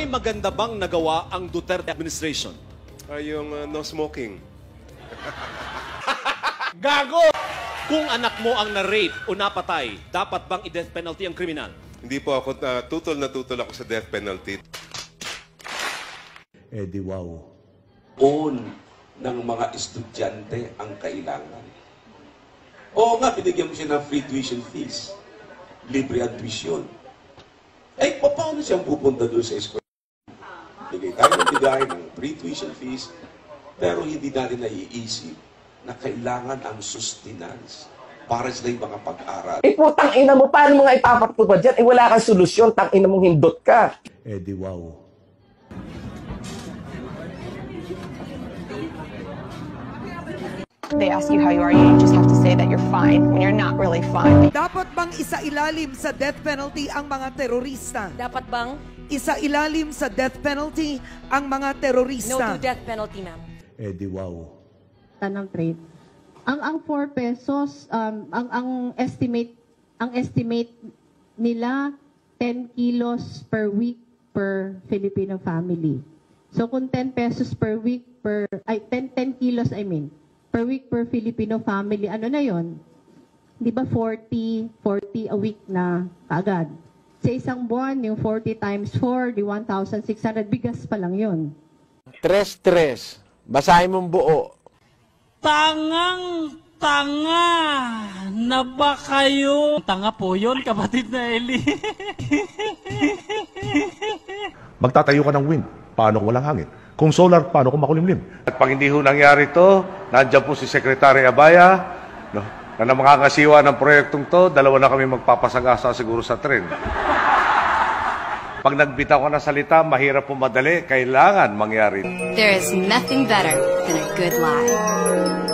May maganda bang nagawa ang Duterte administration? Yung no smoking. Gago! Kung anak mo ang na-rape o napatay, dapat bang i-death penalty ang kriminal? Hindi po ako tutol na tutol ako sa death penalty. Di wow. Ng mga estudyante ang kailangan. Oo nga, binigyan mo siya ng free tuition fees. Libre admission. Paano siyang pupunta doon sa eskwela? Bigay tayo ng bigay ng free tuition fees, pero hindi natin naiisip na kailangan ang sustenance para sila yung mga pag-aral. Putang ina mo, paano mo nga ipapatupad dyan? Wala kang solusyon, tang ina mong hindot ka. Di wow. They ask you how you are, you just have to say that you're fine when you're not really fine. Dapat bang isailalim sa death penalty ang mga terorista? Dapat bang? Isailalim sa death penalty ang mga terorista? No to death penalty, ma'am. Di wow. Tanang trade. Ang 4 pesos, ang estimate nila 10 kilos per week per Filipino family. So kung 10 pesos per week 10 kilos per week per Filipino family, ano na yon? Di ba 40 a week na kaagad? Sa isang buwan, yung 40 times 4, di 1,600, bigas pa lang yun. 3-3. Basahin mong buo. Tangang-tanga na ba kayo? Tanga po yun, kapatid na Eli. Magtatayo ka ng wind. Paano kung walang hangin? Kung solar, paano kung makulimlim? At pag hindi ho nangyari ito, nandiyan po si Secretary Abaya, na makakasiwa ng proyektong to, dalawa na kami magpapasagasa siguro sa tren. Pag nagbitaw ka ng salita, mahirap po madali, kailangan mangyari. There is nothing better than a good lie.